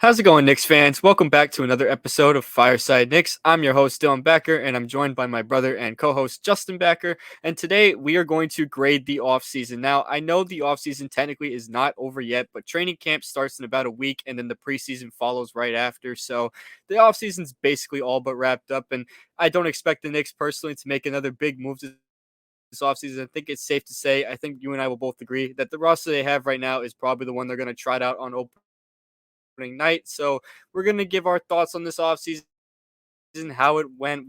How's it going, Knicks fans? Welcome back to another episode of Fireside Knicks. I'm your host, Dylan Becker, and I'm joined by my brother and co-host, Justin Becker. And today we are going to grade the offseason. Now, I know the offseason technically is not over yet, but training camp starts in about a week, and then the preseason follows right after. So the offseason's basically all but wrapped up, and I don't expect the Knicks personally to make another big move this offseason. I think it's safe to say, I think you and I will both agree that the roster they have right now is probably the one they're going to trot out on opening night. So we're going to give our thoughts on this offseason, how it went,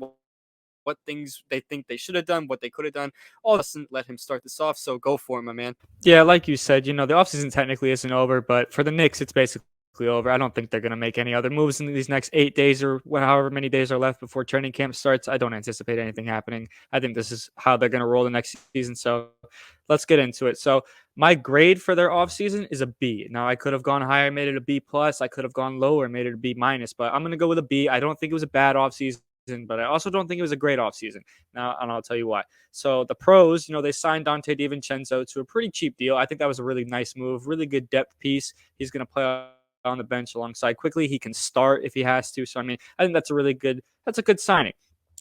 what things they think they should have done, what they could have done. All doesn't let him start this off. So go for it, my man. Yeah, like you said, the offseason technically isn't over, but for the Knicks, it's basically over. I don't think they're going to make any other moves in these next 8 days or however many days are left before training camp starts. I don't anticipate anything happening. I think this is how they're going to roll the next season. So let's get into it. So my grade for their offseason is a B. Now, I could have gone higher, made it a B plus. I could have gone lower, made it a B minus, but I'm going to go with a B. I don't think it was a bad offseason, but I also don't think it was a great offseason. Now, and I'll tell you why. So the pros, they signed Dante DiVincenzo to a pretty cheap deal. I think that was a really nice move, really good depth piece. He's going to play on the bench alongside quickly. He can start if he has to. So, I think that's a good signing.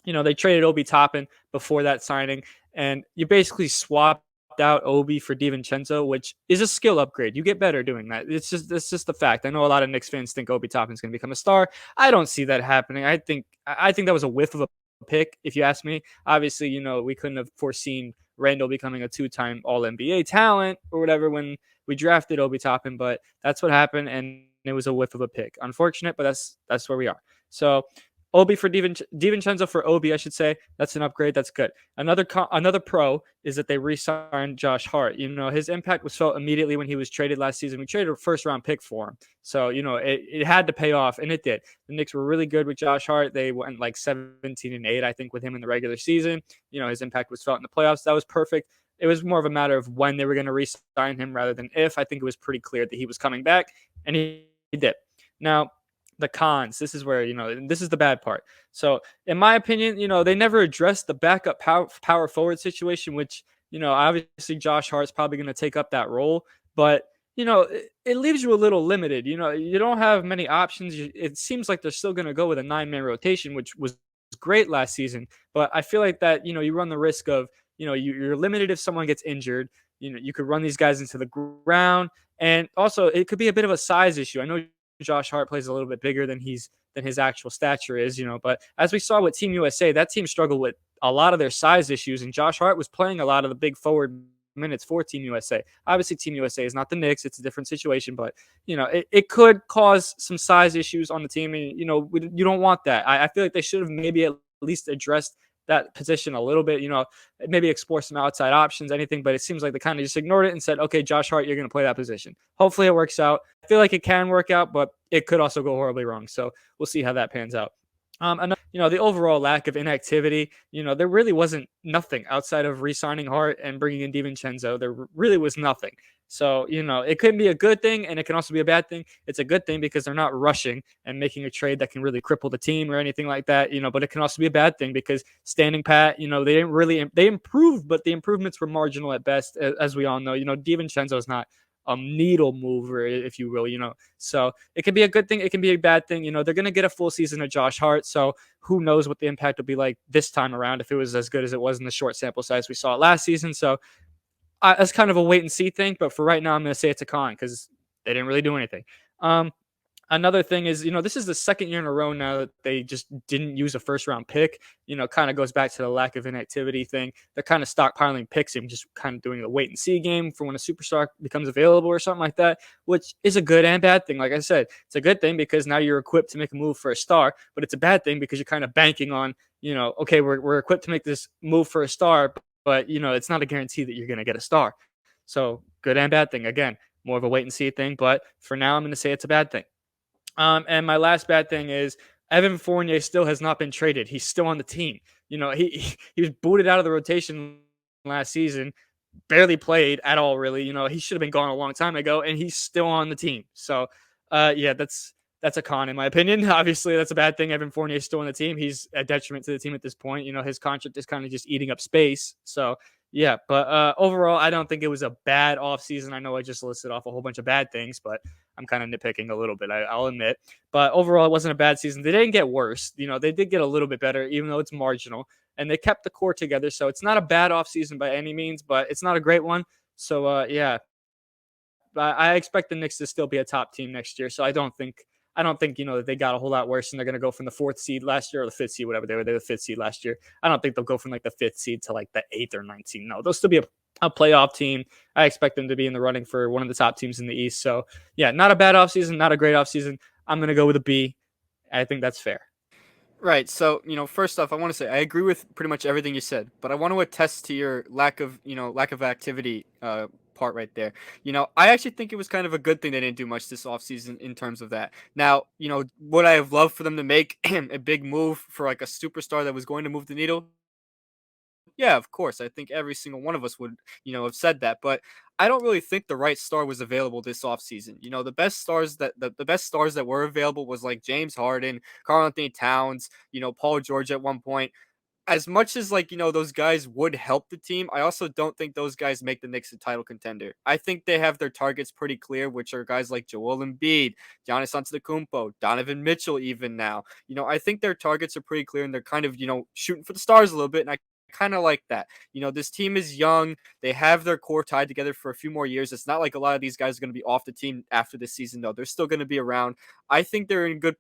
They traded Obi Toppin before that signing, and you basically swapped out Obi for DiVincenzo, which is a skill upgrade. You get better doing that. It's just the fact. I know a lot of Knicks fans think Obi Toppin's going to become a star. I don't see that happening. I think that was a whiff of a pick, if you ask me. Obviously, we couldn't have foreseen Randall becoming a two-time All-NBA talent or whatever when we drafted Obi Toppin, but that's what happened, and it was a whiff of a pick. Unfortunate, but that's where we are. So Obi for DiVincenzo for Obi, I should say. That's an upgrade. That's good. Another pro is that they re-signed Josh Hart. His impact was felt immediately when he was traded last season. We traded a first-round pick for him. So, it had to pay off, and it did. The Knicks were really good with Josh Hart. They went like 17-8, I think, with him in the regular season. His impact was felt in the playoffs. That was perfect. It was more of a matter of when they were going to re-sign him rather than if. I think it was pretty clear that he was coming back, and he did. Now, the cons, this is where, this is the bad part. So, in my opinion, they never addressed the backup power forward situation, which, obviously Josh Hart's probably going to take up that role, but it leaves you a little limited. You don't have many options. It seems like they're still going to go with a 9-man rotation, which was great last season. But I feel like that, you run the risk of, you're limited if someone gets injured. You could run these guys into the ground. And also, it could be a bit of a size issue. I know Josh Hart plays a little bit bigger than his actual stature is, but as we saw with Team USA, that team struggled with a lot of their size issues, and Josh Hart was playing a lot of the big forward minutes for Team USA. Obviously, Team USA is not the Knicks; it's a different situation, but it could cause some size issues on the team, and you don't want that. I feel like they should have maybe at least addressed that position a little bit, maybe explore some outside options, anything, but it seems like they kind of just ignored it and said, okay, Josh Hart, you're going to play that position. Hopefully it works out. I feel like it can work out, but it could also go horribly wrong. So we'll see how that pans out. And the overall lack of inactivity, there really wasn't nothing outside of re-signing Hart and bringing in DiVincenzo. There really was nothing. So, it could be a good thing and it can also be a bad thing. It's a good thing because they're not rushing and making a trade that can really cripple the team or anything like that, but it can also be a bad thing because standing pat, they improved, but the improvements were marginal at best, as we all know. DiVincenzo is not a needle mover, if you will, So it can be a good thing. It can be a bad thing. They're going to get a full season of Josh Hart. So who knows what the impact will be like this time around if it was as good as it was in the short sample size we saw last season. So that's kind of a wait and see thing. But for right now, I'm going to say it's a con because they didn't really do anything. Another thing is, this is the second year in a row now that they just didn't use a first round pick. Kind of goes back to the lack of inactivity thing. They're kind of stockpiling picks and just kind of doing a wait and see game for when a superstar becomes available or something like that, which is a good and bad thing. Like I said, it's a good thing because now you're equipped to make a move for a star, but it's a bad thing because you're kind of banking on, okay, we're equipped to make this move for a star, but it's not a guarantee that you're going to get a star. So good and bad thing. Again, more of a wait and see thing, but for now, I'm going to say it's a bad thing. And my last bad thing is Evan Fournier still has not been traded. He's still on the team. He was booted out of the rotation last season, barely played at all, really. He should have been gone a long time ago, and he's still on the team. So, yeah, that's a con in my opinion. Obviously, that's a bad thing. Evan Fournier is still on the team. He's a detriment to the team at this point. His contract is kind of just eating up space. So, yeah, but overall, I don't think it was a bad offseason. I know I just listed off a whole bunch of bad things, but I'm kind of nitpicking a little bit, I'll admit. But overall, it wasn't a bad season. They didn't get worse. They did get a little bit better, even though it's marginal. And they kept the core together. So it's not a bad offseason by any means, but it's not a great one. So, yeah, I expect the Knicks to still be a top team next year. So I don't think that they got a whole lot worse and they're going to go from the fourth seed last year or the fifth seed, whatever they were the fifth seed last year. I don't think they'll go from like the fifth seed to like the eighth or 19th. No, they'll still be a playoff team. I expect them to be in the running for one of the top teams in the East. So yeah, not a bad offseason, not a great offseason. I'm going to go with a B. I think that's fair. Right. So, first off, I want to say I agree with pretty much everything you said, but I want to attest to your lack of activity part right there. I actually think it was kind of a good thing they didn't do much this offseason in terms of that. Now, would I have loved for them to make a big move for like a superstar that was going to move the needle? Yeah, of course. I think every single one of us would, have said that. But I don't really think the right star was available this offseason. The best stars that were available was like James Harden, Karl Anthony Towns, Paul George at one point. As much as like, those guys would help the team, I also don't think those guys make the Knicks a title contender. I think they have their targets pretty clear, which are guys like Joel Embiid, Giannis Antetokounmpo, Donovan Mitchell even now. I think their targets are pretty clear and they're kind of, shooting for the stars a little bit, and I kind of like that. This team is young. They have their core tied together for a few more years. It's not like a lot of these guys are going to be off the team after this season, though. They're still going to be around. I think they're in good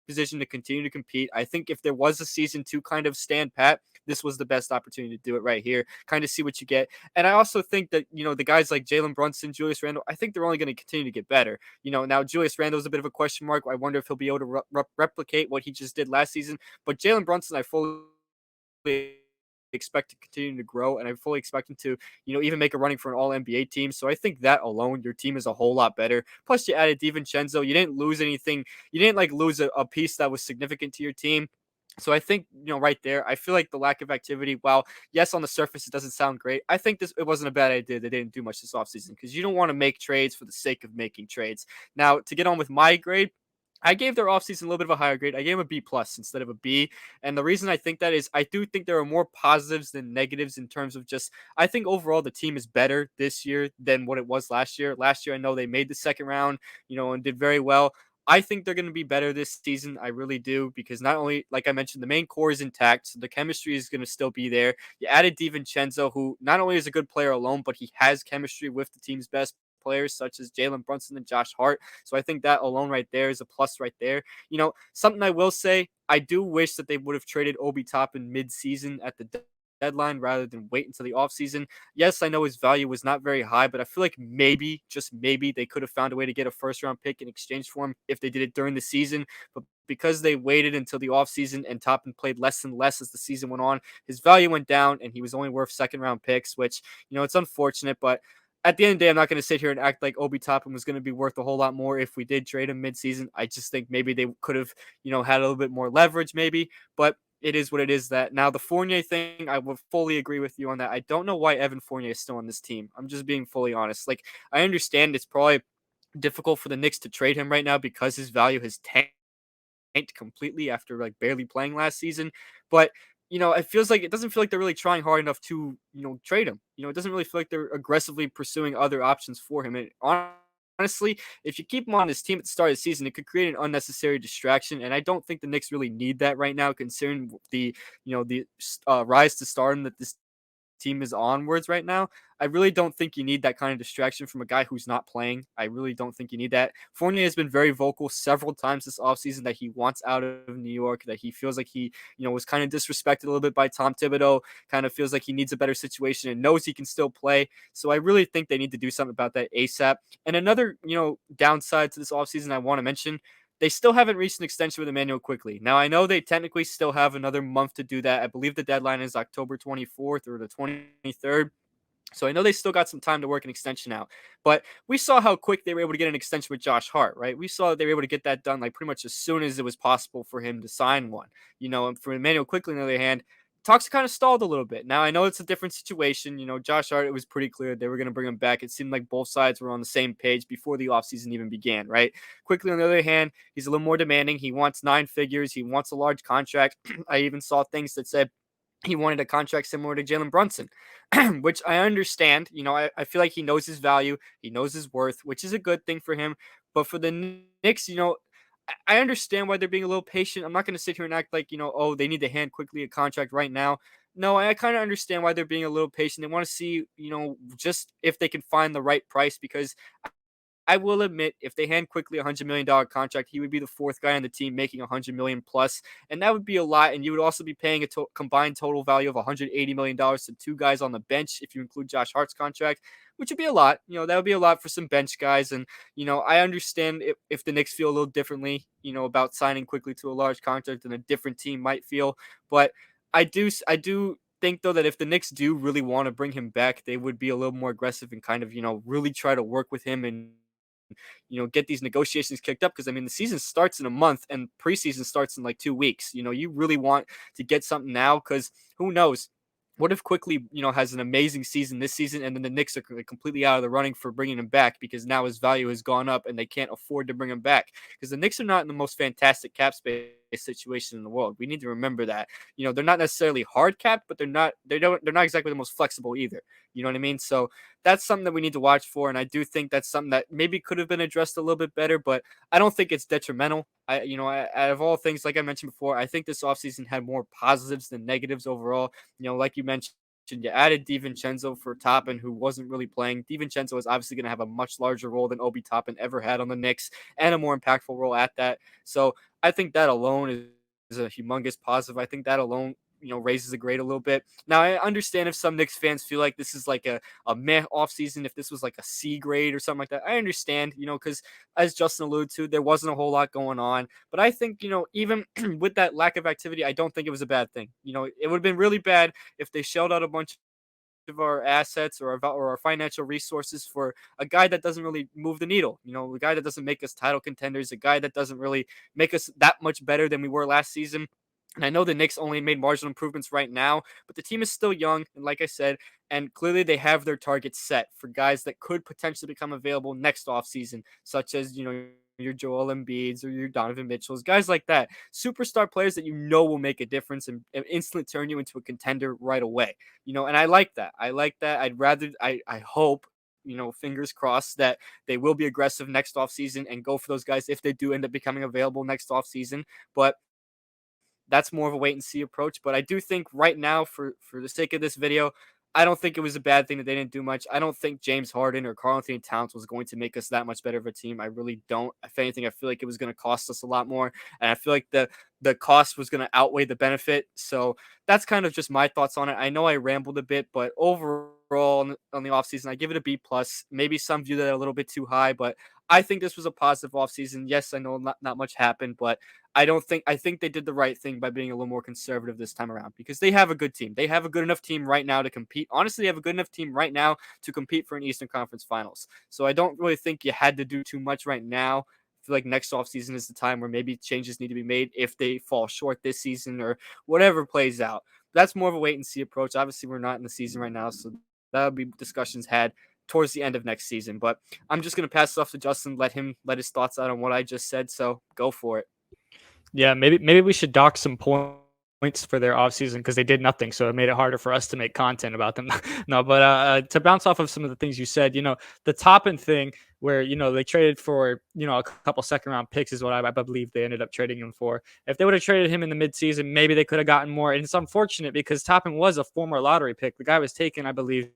position to continue to compete. I think if there was a season to kind of stand pat, this was the best opportunity to do it right here, kind of see what you get. And I also think that, the guys like Jalen Brunson, Julius Randle, I think they're only going to continue to get better. Now Julius Randle is a bit of a question mark. I wonder if he'll be able to replicate what he just did last season. But Jalen Brunson, I fully expect to continue to grow, and I fully expect him to, even make a running for an all NBA team. So I think that alone, your team is a whole lot better. Plus, you added DiVincenzo. You didn't lose anything. You didn't like lose a piece that was significant to your team. So I think, right there, I feel like the lack of activity, while yes, on the surface it doesn't sound great, I think it wasn't a bad idea. They didn't do much this offseason because you don't want to make trades for the sake of making trades. Now, to get on with my grade, I gave their offseason a little bit of a higher grade. I gave them a B plus instead of a B. And the reason I think that is I do think there are more positives than negatives in terms of just I think overall the team is better this year than what it was last year. Last year I know they made the second round, and did very well. I think they're going to be better this season. I really do because not only, like I mentioned, the main core is intact, so the chemistry is going to still be there. You added DiVincenzo, who not only is a good player alone, but he has chemistry with the team's best players such as Jalen Brunson and Josh Hart. So I think that alone right there is a plus right there. Something I will say, I do wish that they would have traded Obi Toppin mid-season at the deadline rather than wait until the offseason. Yes, I know his value was not very high, but I feel like maybe, just maybe, they could have found a way to get a first-round pick in exchange for him if they did it during the season. But because they waited until the offseason and Toppin played less and less as the season went on, his value went down and he was only worth second-round picks, which, it's unfortunate, but at the end of the day, I'm not going to sit here and act like Obi Toppin was going to be worth a whole lot more if we did trade him midseason. I just think maybe they could have, had a little bit more leverage, maybe. But it is what it is. That now the Fournier thing, I would fully agree with you on that. I don't know why Evan Fournier is still on this team. I'm just being fully honest. Like I understand it's probably difficult for the Knicks to trade him right now because his value has tanked completely after like barely playing last season. But it doesn't feel like they're really trying hard enough to trade him. It doesn't really feel like they're aggressively pursuing other options for him. And honestly, if you keep him on this team at the start of the season, it could create an unnecessary distraction. And I don't think the Knicks really need that right now, considering the rise to stardom that this team is onwards right now. I really don't think you need that kind of distraction from a guy who's not playing. I really don't think you need that. Fournier has been very vocal several times this offseason that he wants out of New York, that he feels like he, was kind of disrespected a little bit by Tom Thibodeau, kind of feels like he needs a better situation and knows he can still play. So I really think they need to do something about that ASAP. And another, downside to this offseason I want to mention, they still haven't reached an extension with Emmanuel Quickly. Now, I know they technically still have another month to do that. I believe the deadline is October 24th or the 23rd. So I know they still got some time to work an extension out. But we saw how quick they were able to get an extension with Josh Hart, right? We saw they were able to get that done like pretty much as soon as it was possible for him to sign one. And for Emmanuel Quickly, on the other hand, talks kind of stalled a little bit. Now, I know it's a different situation. Josh Hart, it was pretty clear they were going to bring him back. It seemed like both sides were on the same page before the offseason even began, right? Quickly, on the other hand, he's a little more demanding. He wants 9 figures. He wants a large contract. I even saw things that said he wanted a contract similar to Jalen Brunson, which I understand. I feel like he knows his value. He knows his worth, which is a good thing for him. But for the Knicks, I understand why they're being a little patient. I'm not going to sit here and act like, oh, they need to hand quickly a contract right now. No, I kind of understand why they're being a little patient. They want to see, just if they can find the right price because I will admit, if they hand quickly $100 million contract, he would be the fourth guy on the team making $100 million plus, and that would be a lot. And you would also be paying a combined total value of $180 million to two guys on the bench if you include Josh Hart's contract, which would be a lot. That would be a lot for some bench guys. And I understand if the Knicks feel a little differently, about signing quickly to a large contract than a different team might feel, but I do think though that if the Knicks do really want to bring him back, they would be a little more aggressive and kind of, really try to work with him and get these negotiations kicked up because I mean the season starts in a month and preseason starts in like 2 weeks. You really want to get something now because who knows? What if Quickly, has an amazing season this season, and then the Knicks are completely out of the running for bringing him back because now his value has gone up and they can't afford to bring him back because the Knicks are not in the most fantastic cap space situation in the world. We need to remember that. They're not necessarily hard capped, but they're not exactly the most flexible either. You know what I mean? So that's something that we need to watch for, and I do think that's something that maybe could have been addressed a little bit better, but I don't think it's detrimental. Out of all things, like I mentioned before, I think this offseason had more positives than negatives overall. Like you mentioned, you added DiVincenzo for Toppin, who wasn't really playing. DiVincenzo is obviously going to have a much larger role than Obi Toppin ever had on the Knicks, and a more impactful role at that. So I think that alone is a humongous positive. I think that alone, raises the grade a little bit. Now, I understand if some Knicks fans feel like this is like a meh offseason, if this was like a C grade or something like that. I understand, because as Justin alluded to, there wasn't a whole lot going on. But I think, even with that lack of activity, I don't think it was a bad thing. It would have been really bad if they shelled out a bunch of our assets or our financial resources for a guy that doesn't really move the needle. A guy that doesn't make us title contenders, a guy that doesn't really make us that much better than we were last season. And I know the Knicks only made marginal improvements right now, but the team is still young. And like I said, and clearly they have their targets set for guys that could potentially become available next offseason, such as, your Joel Embiids or your Donovan Mitchells, guys like that. Superstar players that will make a difference and instantly turn you into a contender right away. And I like that. I like that. I hope, fingers crossed that they will be aggressive next offseason and go for those guys if they do end up becoming available next offseason. But that's more of a wait and see approach. But I do think right now, for the sake of this video, I don't think it was a bad thing that they didn't do much. I don't think James Harden or Karl-Anthony Towns was going to make us that much better of a team. I really don't. If anything, I feel like it was going to cost us a lot more, and I feel like the cost was going to outweigh the benefit. So that's kind of just my thoughts on it. I know I rambled a bit, but overall on the offseason, I give it a B plus. Maybe some view that a little bit too high, but I think this was a positive offseason. Yes, I know not much happened, but I think they did the right thing by being a little more conservative this time around because they have a good team. They have a good enough team right now to compete. Honestly, they have a good enough team right now to compete for an Eastern Conference Finals. So I don't really think you had to do too much right now. I feel like next offseason is the time where maybe changes need to be made if they fall short this season or whatever plays out. That's more of a wait and see approach. Obviously, we're not in the season right now, so that'll be discussions had towards the end of next season. But I'm just gonna pass it off to Justin, let his thoughts out on what I just said. So go for it. Yeah, maybe we should dock some points for their offseason because they did nothing, so it made it harder for us to make content about them. No, but to bounce off of some of the things you said, the Toppin thing where they traded for a couple second round picks is what I believe they ended up trading him for. If they would have traded him in the midseason, maybe they could have gotten more. And it's unfortunate because Toppin was a former lottery pick. The guy was taken, I believe,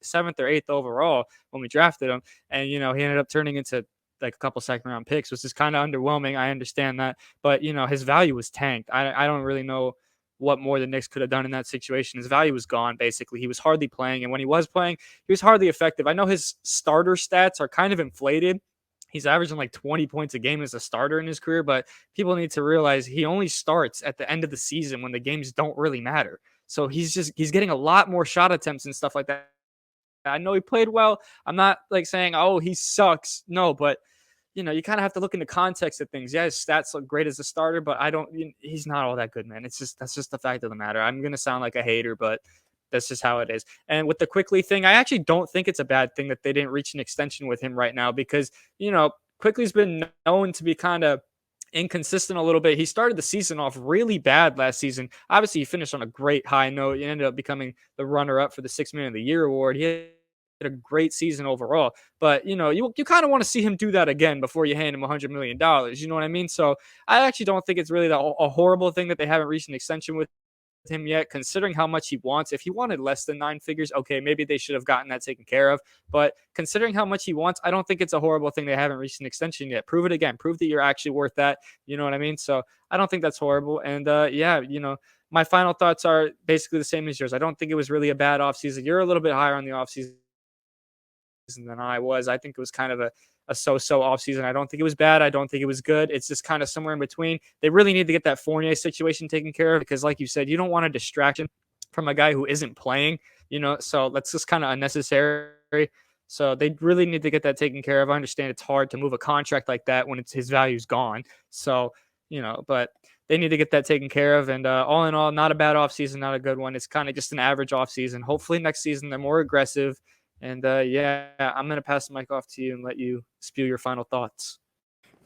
seventh or eighth overall when we drafted him, and he ended up turning into like a couple second round picks, which is kind of underwhelming. I understand that, but his value was tanked. I don't really know what more the Knicks could have done in that situation. His value was gone. Basically, he was hardly playing, and when he was playing, he was hardly effective. I know his starter stats are kind of inflated. He's averaging like 20 points a game as a starter in his career, but people need to realize he only starts at the end of the season when the games don't really matter. So he's getting a lot more shot attempts and stuff like that. I know he played well. I'm not like saying, oh, he sucks. No, but you kind of have to look in the context of things. Yeah, his stats look great as a starter, but he's not all that good, man. That's just the fact of the matter. I'm going to sound like a hater, but that's just how it is. And with the Quickly thing, I actually don't think it's a bad thing that they didn't reach an extension with him right now because, Quickly's been known to be kind of inconsistent a little bit. He started the season off really bad last season. Obviously, he finished on a great high note. He ended up becoming the runner-up for the Sixth Man of the Year award. He a great season overall. But you kind of want to see him do that again before you hand him $100 million. You know what I mean? So I actually don't think it's really a horrible thing that they haven't reached an extension with him yet, considering how much he wants. If he wanted less than nine figures, okay, maybe they should have gotten that taken care of. But considering how much he wants, I don't think it's a horrible thing they haven't reached an extension yet. Prove it again. Prove that you're actually worth that. You know what I mean? So I don't think that's horrible. And yeah, my final thoughts are basically the same as yours. I don't think it was really a bad offseason. You're a little bit higher on the offseason than I was. I think it was kind of a so-so offseason. I don't think it was bad. I don't think it was good. It's just kind of somewhere in between. They really need to get that Fournier situation taken care of because, like you said, you don't want a distraction from a guy who isn't playing, so that's just kind of unnecessary. So they really need to get that taken care of. I understand it's hard to move a contract like that when his value's gone. So, but they need to get that taken care of. And all in all, not a bad offseason, not a good one. It's kind of just an average offseason. Hopefully next season they're more aggressive. And yeah, I'm going to pass the mic off to you and let you spew your final thoughts.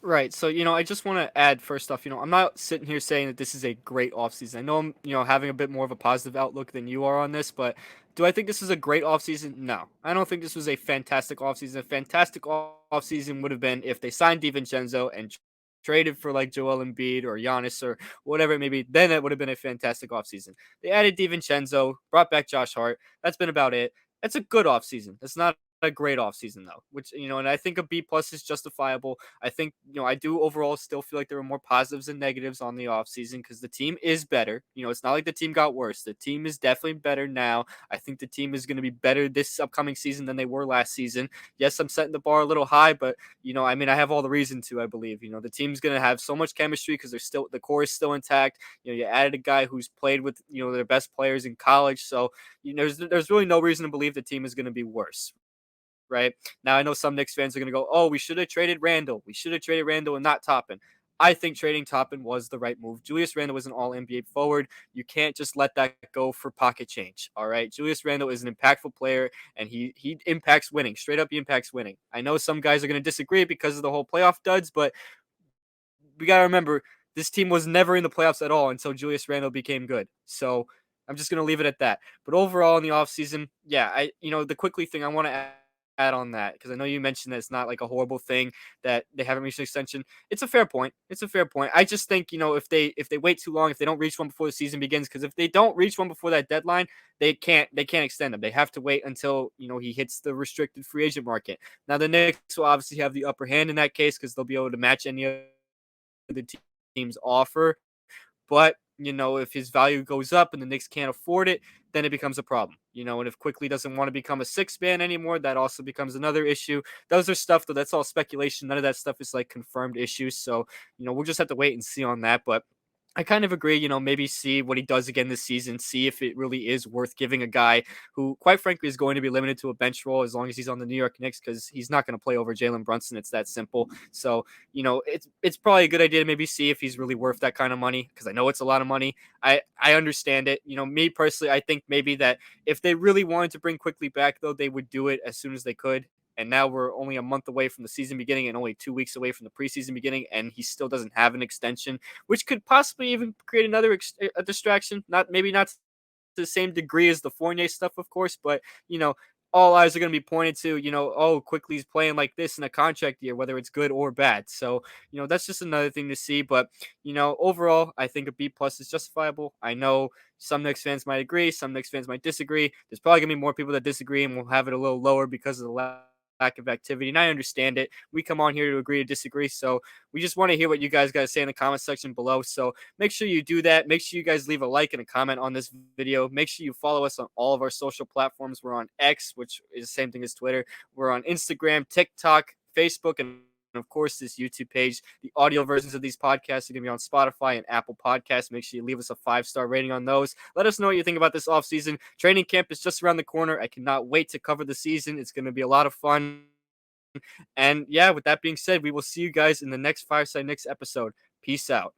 Right. So, I just want to add first off, I'm not sitting here saying that this is a great offseason. I know I'm, having a bit more of a positive outlook than you are on this, but do I think this is a great offseason? No. I don't think this was a fantastic offseason. A fantastic offseason would have been if they signed DiVincenzo and traded for like Joel Embiid or Giannis or whatever it may be. Then it would have been a fantastic offseason. They added DiVincenzo, brought back Josh Hart. That's been about it. That's a good offseason. That's not a great offseason though, which, and I think a B plus is justifiable. I think, I do overall still feel like there were more positives and negatives on the offseason because the team is better. It's not like the team got worse. The team is definitely better now. I think the team is going to be better this upcoming season than they were last season. Yes, I'm setting the bar a little high, but, I have all the reason to, I believe. The team's going to have so much chemistry because the core is still intact. You added a guy who's played with, their best players in college. So, there's really no reason to believe the team is going to be worse. Right now, I know some Knicks fans are going to go, "Oh, we should have traded Randall. We should have traded Randall and not Toppin." I think trading Toppin was the right move. Julius Randle was an All NBA forward. You can't just let that go for pocket change. All right, Julius Randle is an impactful player, and he impacts winning. Straight up, he impacts winning. I know some guys are going to disagree because of the whole playoff duds, but we got to remember this team was never in the playoffs at all until Julius Randle became good. So I'm just going to leave it at that. But overall in the offseason, yeah, the quickly thing I want to add on that because I know you mentioned that it's not like a horrible thing that they haven't reached an extension. It's a fair point. It's a fair point. I just think, if they wait too long, if they don't reach one before the season begins, because if they don't reach one before that deadline, they can't extend them. They have to wait until, he hits the restricted free agent market. Now the Knicks will obviously have the upper hand in that case because they'll be able to match any of the team's offer. But, if his value goes up and the Knicks can't afford it, then it becomes a problem. And if Quickly doesn't want to become a six man anymore, that also becomes another issue. Those are stuff, though, that's all speculation. None of that stuff is like confirmed issues. So, we'll just have to wait and see on that. But I kind of agree, maybe see what he does again this season, see if it really is worth giving a guy who, quite frankly, is going to be limited to a bench role as long as he's on the New York Knicks because he's not going to play over Jalen Brunson. It's that simple. So, it's probably a good idea to maybe see if he's really worth that kind of money because I know it's a lot of money. I understand it. Me personally, I think maybe that if they really wanted to bring Quickly back, though, they would do it as soon as they could. And now we're only a month away from the season beginning and only 2 weeks away from the preseason beginning, and he still doesn't have an extension, which could possibly even create another a distraction. Not to the same degree as the Fournier stuff, of course, but all eyes are going to be pointed to, oh, Quickly's playing like this in a contract year, whether it's good or bad. So, that's just another thing to see. But, overall, I think a B plus is justifiable. I know some Knicks fans might agree, some Knicks fans might disagree. There's probably going to be more people that disagree, and we'll have it a little lower because of the lack of activity. And I understand it. We come on here to agree to disagree. So we just want to hear what you guys got to say in the comment section below. So make sure you do that. Make sure you guys leave a like and a comment on this video. Make sure you follow us on all of our social platforms. We're on X, which is the same thing as Twitter. We're on Instagram, TikTok, Facebook, and of course, this YouTube page. The audio versions of these podcasts are going to be on Spotify and Apple Podcasts. Make sure you leave us a 5-star rating on those. Let us know what you think about this offseason. Training camp is just around the corner. I cannot wait to cover the season. It's going to be a lot of fun. And yeah, with that being said, we will see you guys in the next Fireside Knicks episode. Peace out.